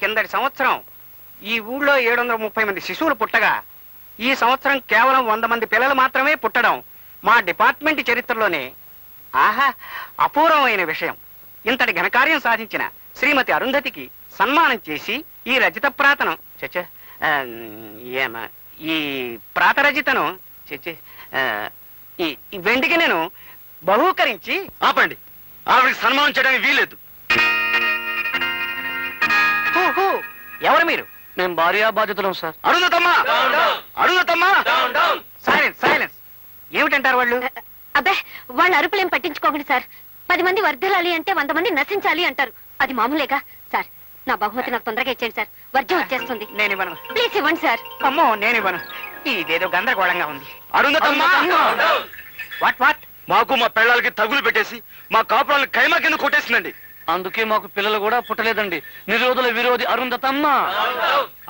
కిందటి సంవత్సరం ఈ ఊళ్ళో 730 మంది శిశువులు పుట్టగా ఈ సంవత్సరం కేవలం 100 మంది పిల్లలు మాత్రమే పుట్టడం మా డిపార్ట్మెంట్ చరిత్రలోనే ఆహా అపూర్వమైన విషయం. ఇంతటి ఘనకార్యం సాధించిన శ్రీమతి అరుంధతికి సన్మానం చేసి ఈ రజిత ప్రాతనం ఈ ప్రాతరజితను ఈ వెండికి నేను బహూకరించి. ఆపండి, ఆవిడికి సన్మానం చేయడానికి వీలేదు. ఎవరు మీరు? మేము భార్యా బాధ్యతలం సార్. అరుంధతమ్మా, అరుంధతమ్మా. Silence, silence. ఏమిటంటారు వాళ్ళు? అబ్బే, వాళ్ళ అరుపులేం పట్టించుకోకండి సార్. 10 మంది వర్ధిల్లాలి అంటే 100 మంది నశించాలి అంటారు. అది మామూలేగా సార్. నా బహుమతి నాకు తొందరగా ఇచ్చేయండి సార్, వర్జం వచ్చేస్తుంది. నేను ఇవ్వను. ప్లీజ్ ఇవ్వండి సార్. అమ్మో, నేను ఇవ్వను. ఇదేదో గందరగోళంగా ఉంది. అరుంధతమ్మా, వాట్ వాట్? మాకు మా పెళ్ళాలకి తగులు పెట్టేసి మా కాపురాలను కైమా కింద కొట్టేసిందండి. అందుకే మాకు పిల్లలు కూడా పుట్టలేదండి. నిరోధుల విరోధి అరుంధతమ్మ,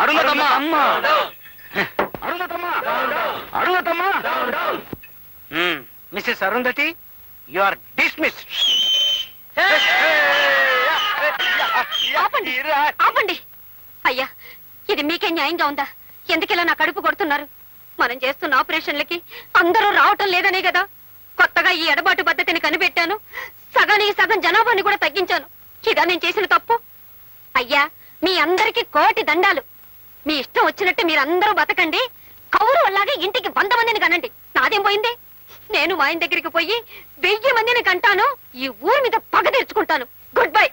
అరుంధతమ్మ, అరుంధతమ్మ, అరుంధతమ్మ. Mrs Arundhati, you are dismissed. ఆపండి, ఆపండి. అయ్యా, ఇది మీకే న్యాయంగా ఉందా? ఎందుకిలా నా కడుపు కొడుతున్నారు? మనం చేస్తున్న ఆపరేషన్లకి అందరూ రావటం లేదనే కదా కొత్తగా ఈ ఎడబాటు పద్ధతిని కనిపెట్టాను. సగానికి సగం జనాభాని కూడా తగ్గించాను. ఇదా నేను చేసిన తప్పు? అయ్యా, మీ అందరికీ కోటి దండాలు. మీ ఇష్టం వచ్చినట్టు మీరందరూ బతకండి. కౌరవులాగే ఇంటికి 100 మందిని కనండి. నాదేం పోయింది? నేను మా ఆయన దగ్గరికి పోయి 1000 మందిని కంటాను. ఈ ఊరి మీద పగ తెచ్చుకుంటాను. Good bye.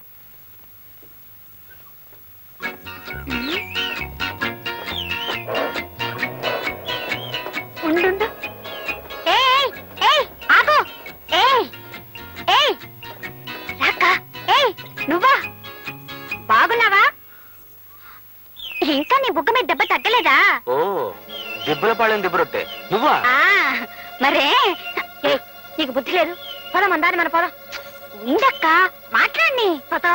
ఉండు. ఆగు. నువ్వా? బాగున్నావా? ఇంకా నీ బుగ్గ మీద దెబ్బ తగ్గలేదా? ఓ, దెబ్బల పాళెం దెబ్బరొట్టే నువ్వా? మరే, నీకు బుద్ధి లేదు. పోదా మందారి, మన పోదా. ఉండక్క, మాట్లాడి పోతా.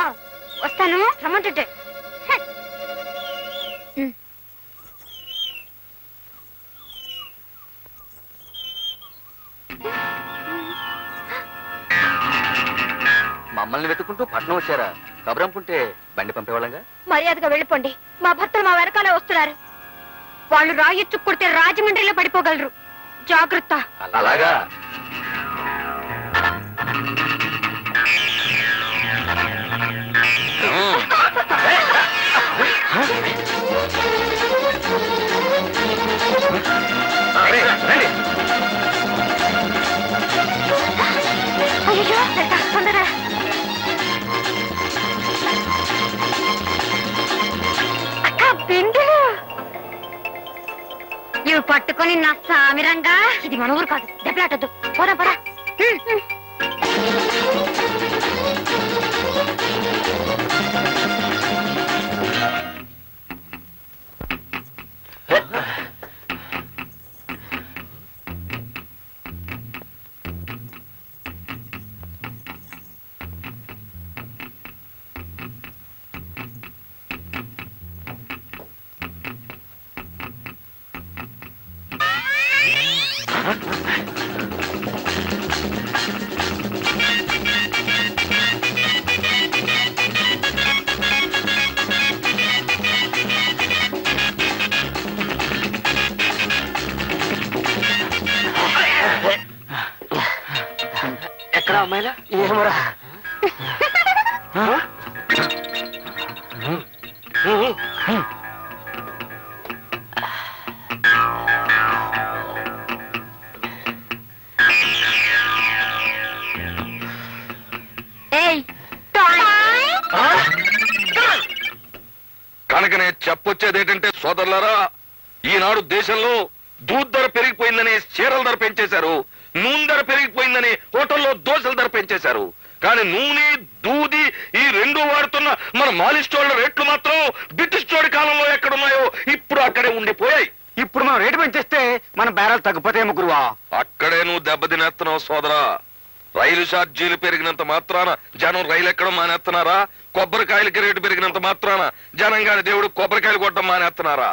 వస్తాను, రమ్మంటుంటే. మమ్మల్ని వెతుకుంటూ పట్నం వచ్చారా? కబరంపుంటే బండి పంపేవాళ్ళంగా. మర్యాదగా వెళ్ళిపోండి. మా భర్తలు మా వెనకాలే వస్తున్నారు. వాళ్ళు రాయొచ్చు కొడితే రాజమండ్రిలో పడిపోగలరు. జాగ్రత్త. అలాగా? అయ్యో, తొందరగా. అక్క, బిందులు ఇవి పట్టుకొని నా సామిరంగా. ఇది మన ఊరు కాదు, దెబ్బలాటొద్దు. పోరా పోరా. ఎక్కడ అమ్మాయిలా? ఏమరా? కనుకనే చెప్పొచ్చేదేంటంటే సోదరులారా, ఈనాడు దేశంలో దూద్ ధర పెరిగిపోయిందని చీరల ధర పెంచేశారు, నూనె ధర పెరిగిపోయిందని హోటల్లో దోశల ధర పెంచేశారు. కానీ నూనె, దూది ఈ రెండు వాడుతున్న మన మాలిస్టోళ్ల రేట్లు మాత్రం బ్రిటిష్ చోడి కాలంలో ఎక్కడున్నాయో ఇప్పుడు అక్కడే ఉండిపోయాయి. ఇప్పుడు మనం రేటు పెంచేస్తే మన బేరాలు తగ్గిపోతాయేమో గురువా. అక్కడే నువ్వు దెబ్బతినేస్తున్నావు సోదరా. రైలు ఛార్జీలు పెరిగినంత మాత్రాన జనం రైలు ఎక్కడం మానేస్తున్నారా? కొబ్బరికాయలకి రేటు పెరిగినంత మాత్రాన జనం గాని దేవుడు కొబ్బరికాయలు కొట్టడం మానేస్తున్నారా?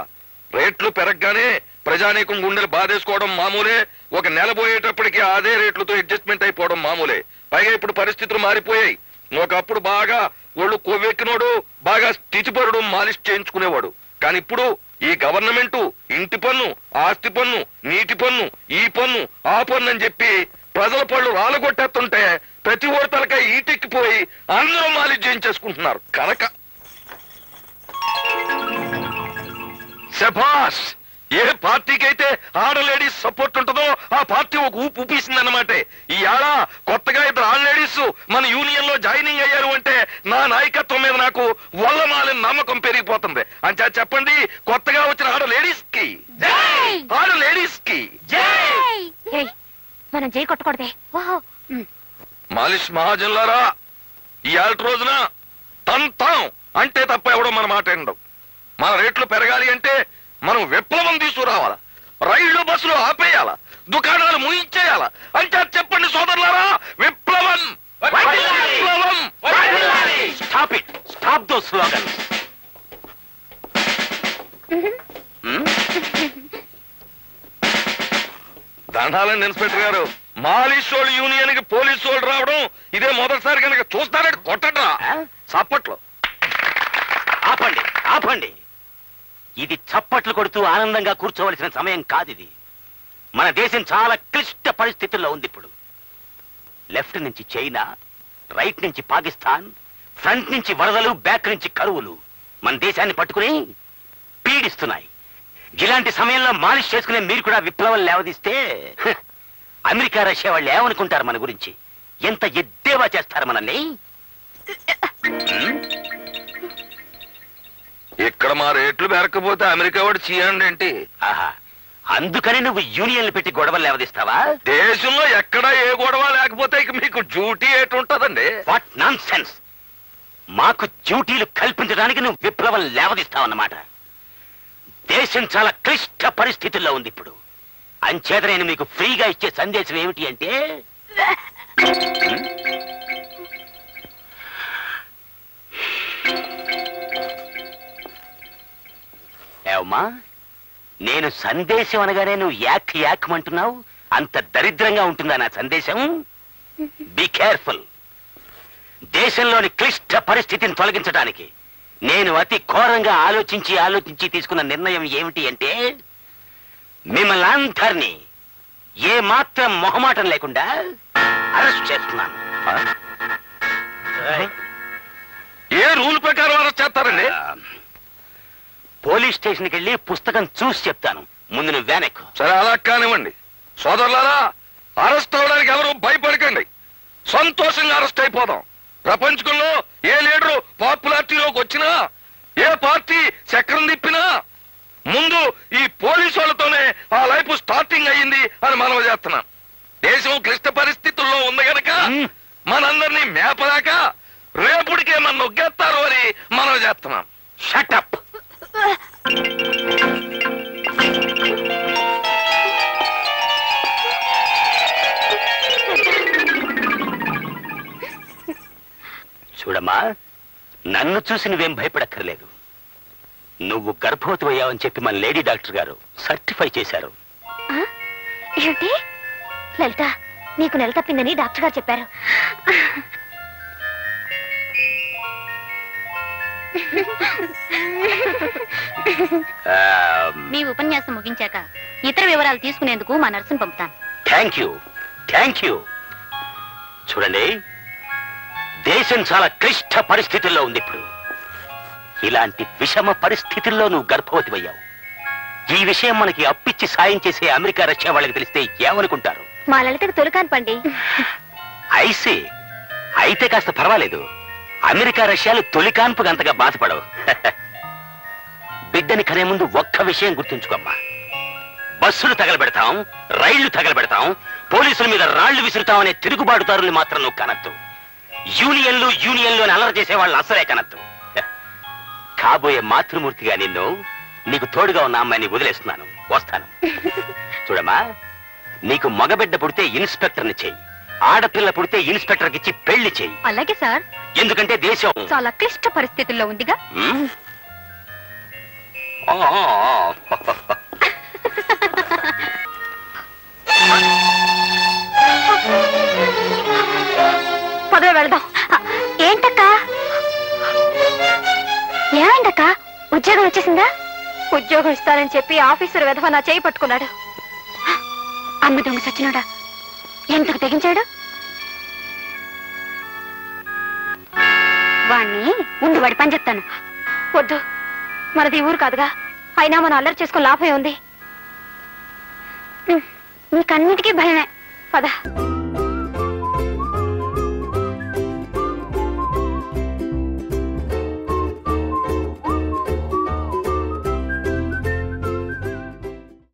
రేట్లు పెరగగానే ప్రజానీకం గుండెలు బాధేసుకోవడం మామూలే. ఒక నెల పోయేటప్పటికి అదే రేట్లతో అడ్జస్ట్మెంట్ అయిపోవడం మామూలే. పైగా ఇప్పుడు పరిస్థితులు మారిపోయాయి. ఒకప్పుడు బాగా ఒళ్ళు కొవ్వెక్కినోడు బాగా స్థితిపరుడు మాలిష్ చేయించుకునేవాడు. కానీ ఇప్పుడు ఈ గవర్నమెంట్ ఇంటి పన్ను, ఆస్తి పన్ను, నీటి పన్ను, ఈ పన్ను, ఆ పన్ను అని చెప్పి ప్రజల పళ్ళు రాలగొట్టేస్తుంటే ప్రతి ఓటలకై ఈటెక్కిపోయి అందరూ మాలిష్ చేయించేసుకుంటున్నారు. కనుక శభాష్! ఏ పార్టీకి అయితే ఆడ లేడీస్ సపోర్ట్ ఉంటుందో ఆ పార్టీ ఒక ఊపు ఊపేసిందన్నమాట. ఈ ఏడా కొత్తగా ఇద్దరు ఆడ లేడీస్ మన యూనియన్ లో జాయినింగ్ అయ్యారు అంటే నా నాయకత్వం మీద నాకు వల్లమాలిన నమ్మకం పెరిగిపోతుంది. అంటే చెప్పండి, కొత్తగా వచ్చిన ఆడ లేడీస్ కి, ఆడ లేడీస్ కి మనం జై కొట్టకూడదే. మాలిష్ మహాజన్లారా, ఈ ఏళ్ళ రోజున తంతాం అంటే తప్ప ఎవడో మన మాట వినడం. మన రేట్లు పెరగాలి అంటే మనం విప్లవం తీసుకురావాలా, రైళ్లు బస్సులు ఆపేయాలా, దుకాణాలు ముయించేయాలా. అంటే చెప్పండి సోదరులారా, విప్లవం విప్లవం. Stop it, stop those slogans. దండాలండి ఇన్స్పెక్టర్ గారు. మాలిష్ వాళ్ళు యూనియన్ కి పోలీసు వాళ్ళు రావడం ఇదే మొదటిసారి కనుక చూస్తారంటే కొట్టడా చప్పట్లో. ఆపండి, ఆపండి. ఇది చప్పట్లు కొడుతూ ఆనందంగా కూర్చోవలసిన సమయం కాదిది. మన దేశం చాలా క్లిష్ట పరిస్థితుల్లో ఉంది ఇప్పుడు. లెఫ్ట్ నుంచి చైనా, రైట్ నుంచి పాకిస్తాన్, ఫ్రంట్ నుంచి వరదలు, బ్యాక్ నుంచి కరువులు మన దేశాన్ని పట్టుకుని పీడిస్తున్నాయి. ఇలాంటి సమయంలో మాలిష్ చేసుకునే మీరు కూడా విప్లవం లేవదీస్తే అమెరికా, రష్యా వాళ్ళు ఏమనుకుంటారు మన గురించి? ఎంత ఎద్దేవా చేస్తారు మనల్ని. ఇక్కడ మా రేట్లు పెరగకపోతే అమెరికా వాడు చేయండి ఏంటి? ఆహా, అందుకని నువ్వు యూనియన్లు పెట్టి గొడవలు లేవదీస్తావా? దేశంలో ఎక్కడా ఏ గొడవ లేకపోతే ఇక మీకు డ్యూటీ ఏటుంటదండి? What nonsense! మాకు డ్యూటీలు కల్పించడానికి నువ్వు విప్లవం లేవదీస్తావన్నమాట. దేశం చాలా క్లిష్ట పరిస్థితుల్లో ఉంది ఇప్పుడు. అంచేత నేను మీకు ఫ్రీగా ఇచ్చే సందేశం ఏమిటి అంటే, ఏవమ్మా, నేను సందేశం అనగానే నువ్వు యాక్ యాక్మంటున్నావు. అంత దరిద్రంగా ఉంటుందా నా సందేశం? Be careful. దేశంలోని క్లిష్ట పరిస్థితిని తొలగించడానికి నేను అతి ఘోరంగా ఆలోచించి తీసుకున్న నిర్ణయం ఏమిటి అంటే, మిమ్మల్ని అందరినీ ఏ మాత్రం మొహమాటం లేకుండా అరెస్ట్ చేస్తున్నాను. ఏ రూల్ ప్రకారం అరెస్ట్ చేస్తారండి? పోలీస్ స్టేషన్కి వెళ్ళి పుస్తకం చూసి చెప్తాను. ముందు నువ్వు వెనక్కు. సరే, అలా కానివ్వండి. సోదరులారా, అరెస్ట్ అవడానికి ఎవరు భయపడకండి. సంతోషంగా అరెస్ట్ అయిపోదాం. ప్రపంచంలో ఏ లీడరు పాపులారిటీలోకి వచ్చినా, ఏ పార్టీ చక్రం తిప్పినా ముందు ఈ పోలీసు వాళ్ళతోనే ఆ లైఫ్ స్టార్టింగ్ అయ్యింది అని మనం చేస్తున్నాం. దేశం క్లిష్ట పరిస్థితుల్లో ఉంది గనక మనందరినీ మేపలేక రేపుడికే మన నొగ్గేస్తారు అని మనం చేస్తున్నాం. షటప్. చూడమ్మా, నన్ను చూసి నువ్వేం భయపడక్కర్లేదు. నువ్వు గర్భవతి అయ్యావని చెప్పి మన లేడీ డాక్టర్ గారు సర్టిఫై చేశారు. ఏంటి లలిత, నీకు నెల తప్పిందని డాక్టర్ గారు చెప్పారు. మీ ఉపన్యాసం ముగించాక ఇతర వివరాలు తీసుకునేందుకు మా నర్సును పంపుతాను. Thank you, thank you. చూడండి, దేశం చాలా క్లిష్ట పరిస్థితుల్లో ఉంది ఇప్పుడు. ఇలాంటి విషమ పరిస్థితుల్లో నువ్వు గర్భవతి అయ్యావు. ఈ విషయం మనకి అప్పిచ్చి సాయం చేసే అమెరికా, రష్యా వాళ్ళకి తెలిస్తే ఏమనుకుంటారు? మా లలితకు తొలికాను పండి. ఐసీ అయితే కాస్త పర్వాలేదు. అమెరికా, రష్యాలు తొలికాన్పుగా అంతగా బాధపడవు. బిడ్డని కనే ముందు ఒక్క విషయం గుర్తుంచుకోమ్మా. బస్సులు తగలబెడతాం, రైళ్లు తగలబెడతాం, పోలీసుల మీద రాళ్లు విసురుతామనే తిరుగుబాటుదారుల్ని మాత్రం నువ్వు కనద్దు. యూనియన్లు అని అలర చేసే వాళ్ళు అసలే కనద్దు. కాబోయే మాతృమూర్తిగా నీకు తోడుగా ఉన్న అమ్మాయిని వదిలేస్తున్నాను. వస్తాను. చూడమ్మా, నీకు మగబిడ్డ పుడితే ఇన్స్పెక్టర్ని చెయ్యి, ఆడపిల్ల పుడితే ఇన్స్పెక్టర్కి ఇచ్చి పెళ్లి చెయ్యి. అలాగే సార్. ఎందుకంటే దేశం చాలా క్లిష్ట పరిస్థితుల్లో ఉందిగా. పదవి వెళదాం. ఏంటక్క? ఏమైందక్క? ఉద్యోగం వచ్చేసిందా? ఉద్యోగం ఇస్తానని చెప్పి ఆఫీసర్ వెధవ నా చేయి పట్టుకున్నాడు. అమ్మ దొంగ సచ్చినాడా, ఎంతకు తెగించాడు? వాణ్ణి ఉండి వాడి పని చెప్తాను. వద్దు, మనది ఊరు కాదుగా. అయినా మనం అల్లరి చేసుకుని లాభం ఉంది. నీకన్నిటికీ భయమే. పద.